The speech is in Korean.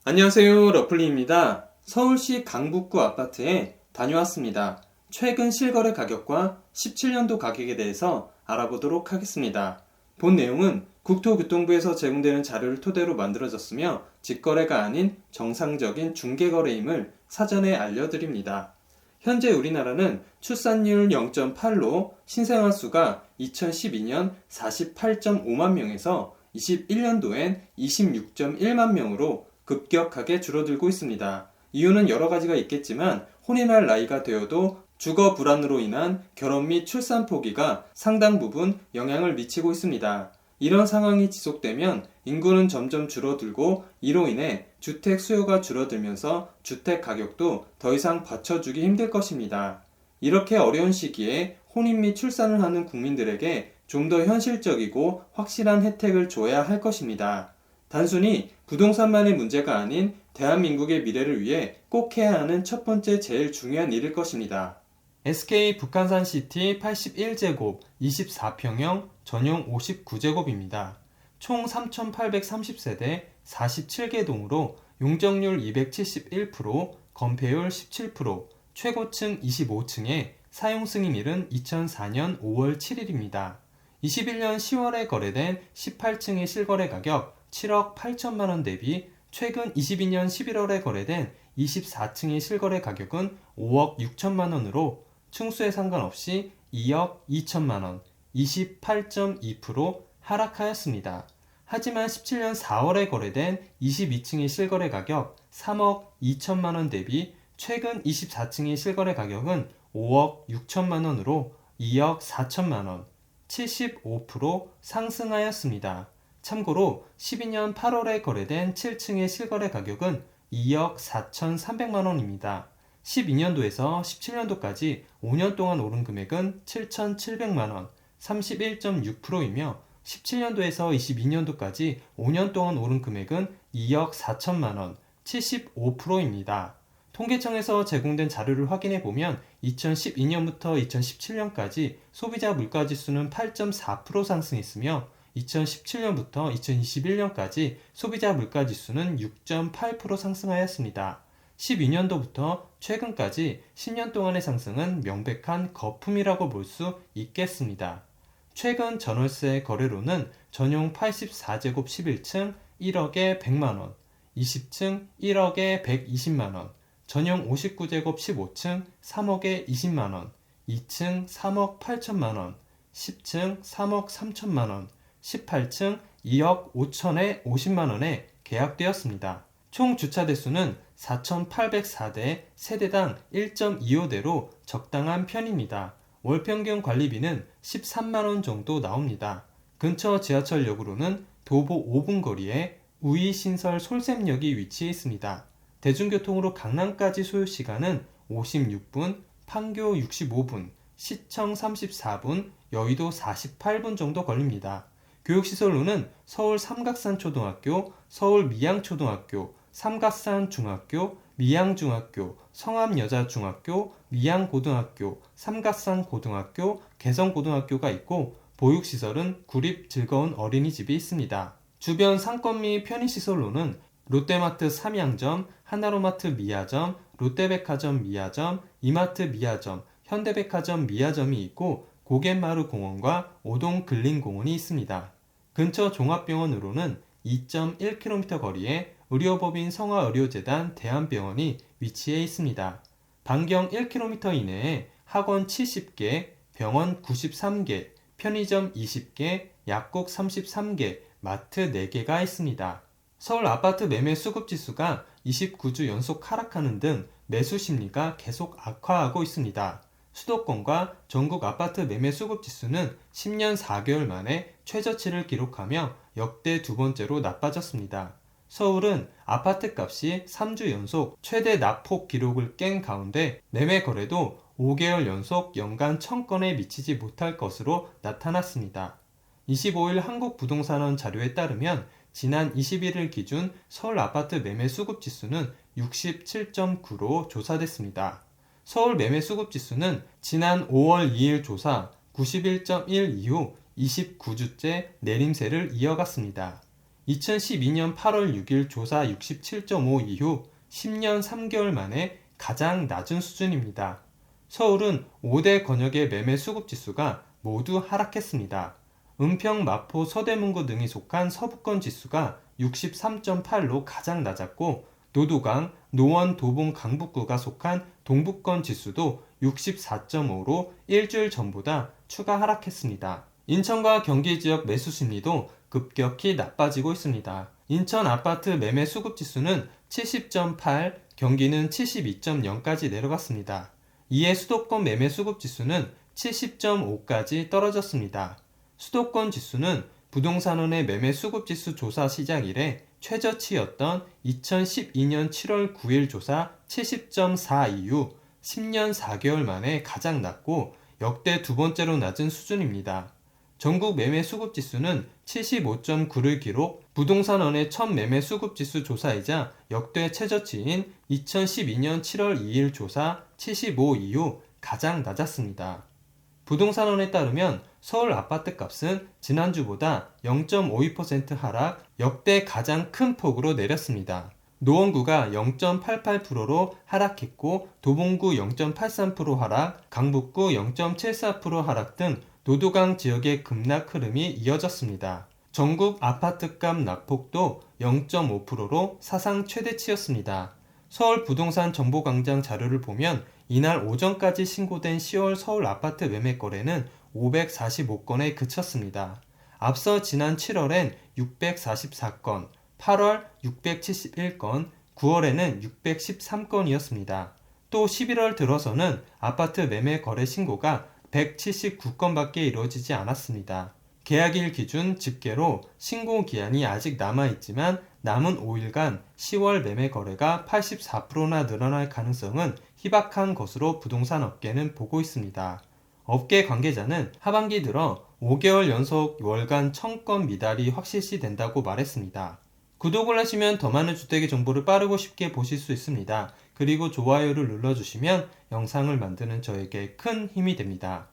안녕하세요. 러플리입니다. 서울시 강북구 아파트에 다녀왔습니다. 최근 실거래 가격과 17년도 가격에 대해서 알아보도록 하겠습니다. 본 내용은 국토교통부에서 제공되는 자료를 토대로 만들어졌으며 직거래가 아닌 정상적인 중개거래임을 사전에 알려드립니다. 현재 우리나라는 출산율 0.8로 신생아 수가 2012년 48.5만 명에서 21년도엔 26.1만 명으로 급격하게 줄어들고 있습니다. 이유는 여러 가지가 있겠지만 혼인할 나이가 되어도 주거 불안으로 인한 결혼 및 출산 포기가 상당 부분 영향을 미치고 있습니다. 이런 상황이 지속되면 인구는 점점 줄어들고 이로 인해 주택 수요가 줄어들면서 주택 가격도 더 이상 받쳐주기 힘들 것입니다. 이렇게 어려운 시기에 혼인 및 출산을 하는 국민들에게 좀 더 현실적이고 확실한 혜택을 줘야 할 것입니다. 단순히 부동산만의 문제가 아닌 대한민국의 미래를 위해 꼭 해야 하는 첫 번째 제일 중요한 일일 것입니다. SK 북한산시티 81제곱 24평형 전용 59제곱입니다. 총 3,830세대 47개 동으로 용적률 271%, 건폐율 17%, 최고층 25층에 사용 승인일은 2004년 5월 7일입니다. 21년 10월에 거래된 18층의 실거래 가격 7억 8천만 원 대비 최근 22년 11월에 거래된 24층의 실거래 가격은 5억 6천만 원으로 층수에 상관없이 2억 2천만 원, 28.2% 하락하였습니다. 하지만 17년 4월에 거래된 22층의 실거래 가격 3억 2천만 원 대비 최근 24층의 실거래 가격은 5억 6천만 원으로 2억 4천만 원, 75% 상승하였습니다. 참고로 12년 8월에 거래된 7층의 실거래 가격은 2억 4,300만 원입니다. 12년도에서 17년도까지 5년 동안 오른 금액은 7,700만 원, 31.6%이며 17년도에서 22년도까지 5년 동안 오른 금액은 2억 4천만 원, 75%입니다. 통계청에서 제공된 자료를 확인해 보면 2012년부터 2017년까지 소비자 물가지수는 8.4% 상승했으며 2017년부터 2021년까지 소비자 물가지수는 6.8% 상승하였습니다. 12년도부터 최근까지 10년 동안의 상승은 명백한 거품이라고 볼 수 있겠습니다. 최근 전월세 거래로는 전용 84제곱 11층 1억에 100만원, 20층 1억에 120만원, 전용 59제곱 15층 3억에 20만원, 2층 3억 8천만원, 10층 3억 3천만원, 18층 2억 5천에 50만원에 계약되었습니다. 총 주차 대수는 4,804대, 세대당 1.25대로 적당한 편입니다. 월평균 관리비는 13만원 정도 나옵니다. 근처 지하철역으로는 도보 5분 거리에 우이신설 솔샘역이 위치해 있습니다. 대중교통으로 강남까지 소요시간은 56분, 판교 65분, 시청 34분, 여의도 48분 정도 걸립니다. 교육시설로는 서울 삼각산초등학교, 서울 미양초등학교, 삼각산중학교, 미양중학교, 성암여자중학교, 미양고등학교, 삼각산고등학교, 개성고등학교가 있고 보육시설은 구립 즐거운 어린이집이 있습니다. 주변 상권 및 편의시설로는 롯데마트 삼양점, 하나로마트 미아점, 롯데백화점 미아점, 이마트 미아점, 현대백화점 미아점이 있고 고갯마루 공원과 오동 근린공원이 있습니다. 근처 종합병원으로는 2.1km 거리에 의료법인 성화의료재단 대한병원이 위치해 있습니다. 반경 1km 이내에 학원 70개, 병원 93개, 편의점 20개, 약국 33개, 마트 4개가 있습니다. 서울 아파트 매매 수급 지수가 29주 연속 하락하는 등 매수 심리가 계속 악화하고 있습니다. 수도권과 전국 아파트 매매 수급 지수는 10년 4개월 만에 최저치를 기록하며 역대 두 번째로 나빠졌습니다. 서울은 아파트 값이 3주 연속 최대 낙폭 기록을 깬 가운데 매매 거래도 5개월 연속 연간 1000건에 미치지 못할 것으로 나타났습니다. 25일 한국부동산원 자료에 따르면 지난 21일 기준 서울 아파트 매매 수급 지수는 67.9로 조사됐습니다. 서울 매매 수급 지수는 지난 5월 2일 조사 91.1 이후 29주째 내림세를 이어갔습니다. 2012년 8월 6일 조사 67.5 이후 10년 3개월 만에 가장 낮은 수준입니다. 서울은 5대 권역의 매매 수급 지수가 모두 하락했습니다. 은평, 마포, 서대문구 등이 속한 서부권 지수가 63.8로 가장 낮았고 노도강, 노원, 도봉, 강북구가 속한 동부권 지수도 64.5로 일주일 전보다 추가 하락했습니다. 인천과 경기 지역 매수 심리도 급격히 나빠지고 있습니다. 인천 아파트 매매 수급 지수는 70.8, 경기는 72.0까지 내려갔습니다. 이에 수도권 매매 수급 지수는 70.5까지 떨어졌습니다. 수도권 지수는 부동산원의 매매 수급 지수 조사 시작 이래 최저치였던 2012년 7월 9일 조사 70.4 이후 10년 4개월 만에 가장 낮고 역대 두 번째로 낮은 수준입니다. 전국 매매 수급 지수는 75.9를 기록, 부동산원의 첫 매매 수급 지수 조사이자 역대 최저치인 2012년 7월 2일 조사 75 이후 가장 낮았습니다. 부동산원에 따르면 서울 아파트 값은 지난주보다 0.52% 하락, 역대 가장 큰 폭으로 내렸습니다. 노원구가 0.88%로 하락했고 도봉구 0.83% 하락, 강북구 0.74% 하락 등 노도강 지역의 급락 흐름이 이어졌습니다. 전국 아파트값 낙폭도 0.5%로 사상 최대치였습니다. 서울 부동산 정보광장 자료를 보면 이날 오전까지 신고된 10월 서울 아파트 매매 거래는 545건에 그쳤습니다. 앞서 지난 7월엔 644건, 8월 671건, 9월에는 613건이었습니다. 또 11월 들어서는 아파트 매매 거래 신고가 179건밖에 이루어지지 않았습니다. 계약일 기준 집계로 신고 기한이 아직 남아있지만 남은 5일간 10월 매매 거래가 84%나 늘어날 가능성은 희박한 것으로 부동산 업계는 보고 있습니다. 업계 관계자는 하반기 들어 5개월 연속 월간 1000건 미달이 확실시 된다고 말했습니다. 구독을 하시면 더 많은 주택의 정보를 빠르고 쉽게 보실 수 있습니다. 그리고 좋아요를 눌러주시면 영상을 만드는 저에게 큰 힘이 됩니다.